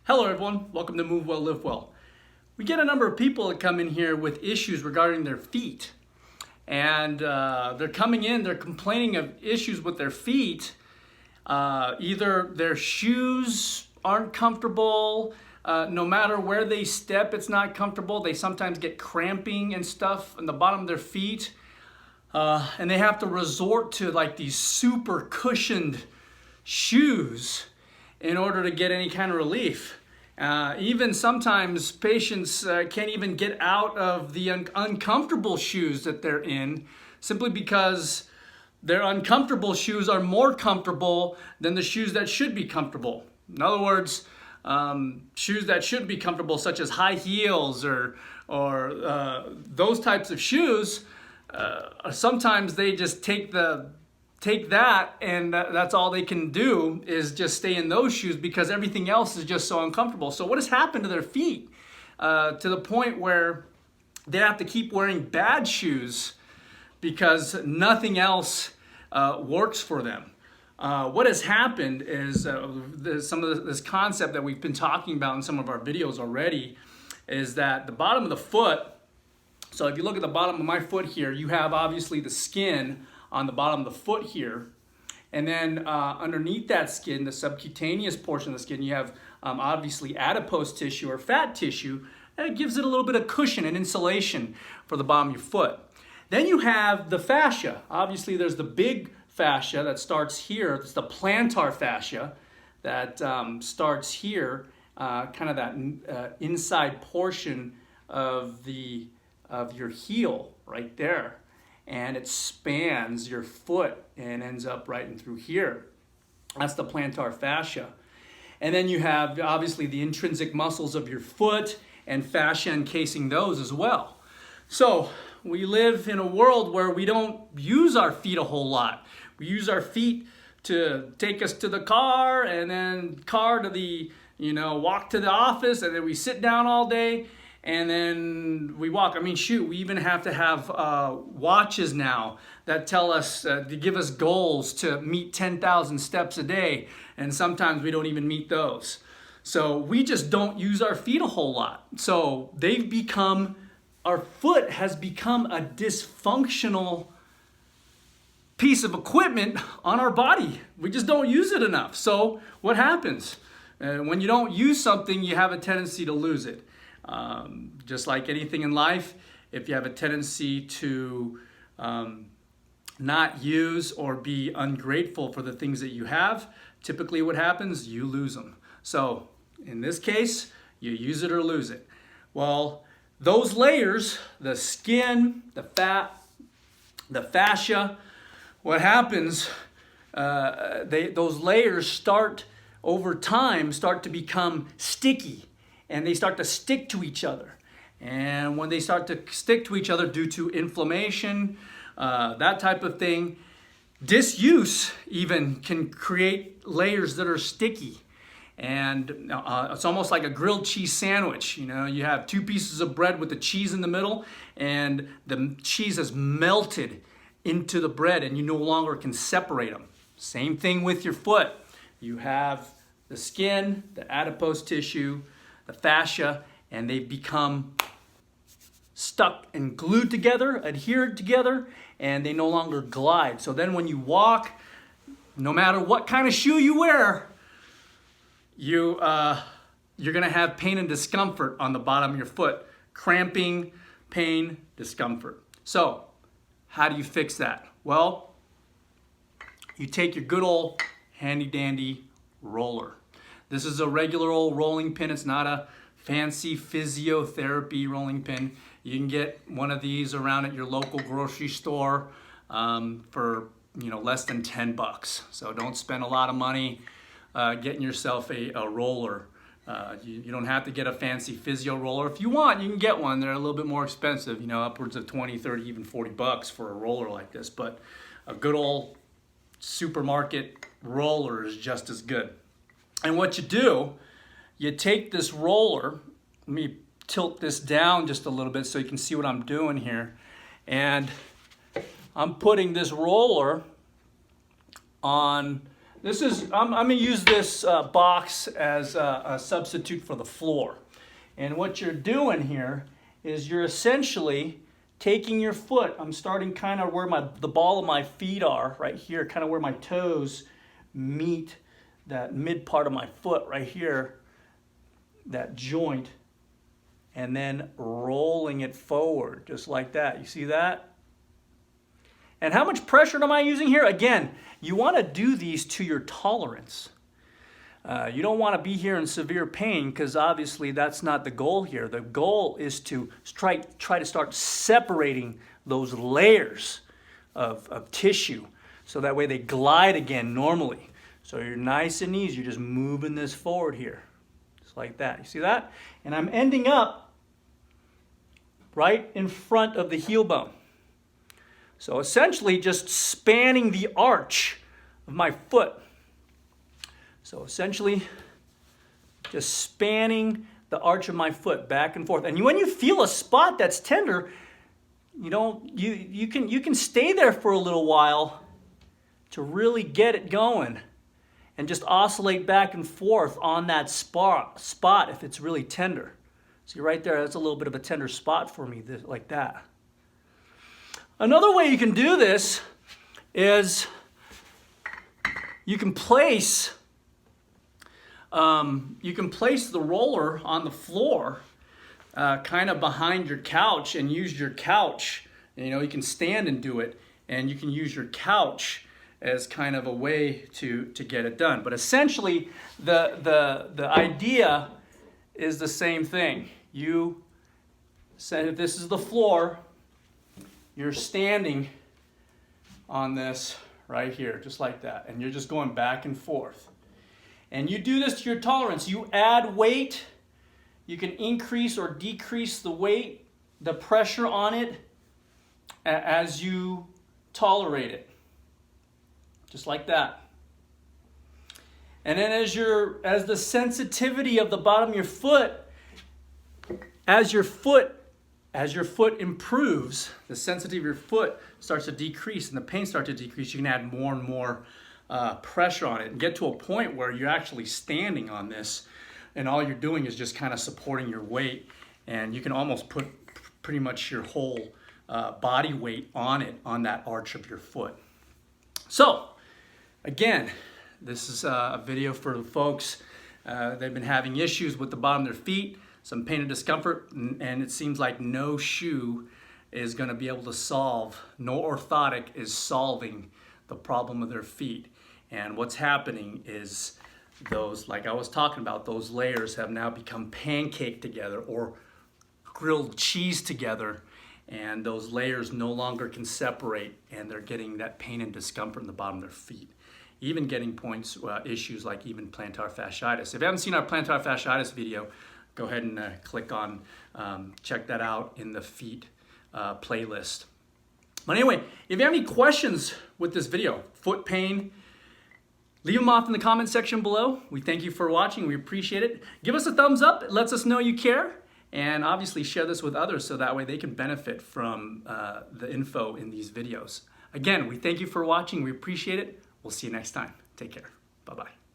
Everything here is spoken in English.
Hello everyone, welcome to Move Well, Live Well. We get a number of people that come in here with issues regarding their feet. And they're coming in, they're complaining of issues with their feet. Either their shoes aren't comfortable, no matter where they step, it's not comfortable. They sometimes get cramping and stuff in the bottom of their feet. And they have to resort to like these super cushioned shoes in order to get any kind of relief. Even sometimes patients can't even get out of the uncomfortable shoes that they're in simply because their uncomfortable shoes are more comfortable than the shoes that should be comfortable. In other words, shoes that should be comfortable, such as high heels or those types of shoes, sometimes they just take that and that's all they can do is just stay in those shoes because everything else is just so uncomfortable. So what has happened to their feet to the point where they have to keep wearing bad shoes because nothing else works for them? What has happened is some of this concept that we've been talking about in some of our videos already is that the bottom of the foot, so if you look at the bottom of my foot here, you have obviously the skin on the bottom of the foot here, and then underneath that skin, the subcutaneous portion of the skin, you have obviously adipose tissue or fat tissue, and it gives it a little bit of cushion and insulation for the bottom of your foot. Then you have the fascia. Obviously there's the big fascia that starts here. It's the plantar fascia that starts here, kind of that inside portion of your heel right there. And it spans your foot and ends up right in through here. That's the plantar fascia. And then you have obviously the intrinsic muscles of your foot and fascia encasing those as well. So we live in a world where we don't use our feet a whole lot. We use our feet to take us to the car and then car to the, walk to the office, and then we sit down all day. And then we walk. I mean, shoot, we even have to have watches now that tell us, to give us goals to meet 10,000 steps a day. And sometimes we don't even meet those. So we just don't use our feet a whole lot. So our foot has become a dysfunctional piece of equipment on our body. We just don't use it enough. So what happens? When you don't use something, you have a tendency to lose it. Just like anything in life, if you have a tendency to not use or be ungrateful for the things that you have, typically what happens, you lose them. So in this case, you use it or lose it. Well, those layers, the skin, the fat, the fascia, what happens, those layers start over time, start to become sticky. And they start to stick to each other. And when they start to stick to each other due to inflammation, that type of thing, disuse even can create layers that are sticky. And it's almost like a grilled cheese sandwich. You have two pieces of bread with the cheese in the middle, and the cheese has melted into the bread, and you no longer can separate them. Same thing with your foot. You have the skin, the adipose tissue, the fascia, and they become stuck and glued together, adhered together, and they no longer glide. So then when you walk, no matter what kind of shoe you wear, you're gonna have pain and discomfort on the bottom of your foot. Cramping, pain, discomfort. So how do you fix that? Well, you take your good old handy dandy roller. This is a regular old rolling pin. It's not a fancy physiotherapy rolling pin. You can get one of these around at your local grocery store for less than $10. So don't spend a lot of money getting yourself a roller. You don't have to get a fancy physio roller. If you want, you can get one. They're a little bit more expensive, upwards of 20, 30, even $40 for a roller like this. But a good old supermarket roller is just as good. And what you do, you take this roller, let me tilt this down just a little bit so you can see what I'm doing here. And I'm putting this roller on I'm going to use this box as a substitute for the floor. And what you're doing here is you're essentially taking your foot. I'm starting kind of where the ball of my feet are, right here, kind of where my toes meet that mid part of my foot right here, that joint, and then rolling it forward just like that. You see that? And how much pressure am I using here? Again, you want to do these to your tolerance. You don't want to be here in severe pain, because obviously that's not the goal here. The goal is to try to start separating those layers of tissue so that way they glide again normally. So you're nice and easy. You're just moving this forward here, just like that. You see that? And I'm ending up right in front of the heel bone. So essentially just spanning the arch of my foot. So essentially just spanning the arch of my foot back and forth. And when you feel a spot that's tender, you can stay there for a little while to really get it going, and just oscillate back and forth on that spot if it's really tender. See right there, that's a little bit of a tender spot for me, like that. Another way you can do this is you can place the roller on the floor kind of behind your couch, and use your couch. You can stand and do it, and you can use your couch as kind of a way to get it done. But essentially, the idea is the same thing. You say, if this is the floor, you're standing on this right here, just like that, and you're just going back and forth. And you do this to your tolerance. You add weight. You can increase or decrease the weight, the pressure on it, as you tolerate it. Just like that. And then as the sensitivity of the bottom of your foot, as your foot improves, the sensitivity of your foot starts to decrease and the pain starts to decrease. You can add more and more pressure on it and get to a point where you're actually standing on this, and all you're doing is just kind of supporting your weight, and you can almost put pretty much your whole body weight on it, on that arch of your foot. So again, this is a video for the folks. They've been having issues with the bottom of their feet, some pain and discomfort, and it seems like no shoe is going to be able to solve, no orthotic is solving the problem of their feet. And what's happening is those, like I was talking about, those layers have now become pancaked together or grilled cheese together, and those layers no longer can separate, and they're getting that pain and discomfort in the bottom of their feet. Even getting issues like even plantar fasciitis. If you haven't seen our plantar fasciitis video, go ahead and click on, check that out in the feet playlist. But anyway, if you have any questions with this video, foot pain, leave them off in the comment section below. We thank you for watching. We appreciate it. Give us a thumbs up. It lets us know you care. And obviously share this with others so that way they can benefit from the info in these videos. Again, we thank you for watching. We appreciate it. We'll see you next time. Take care. Bye-bye.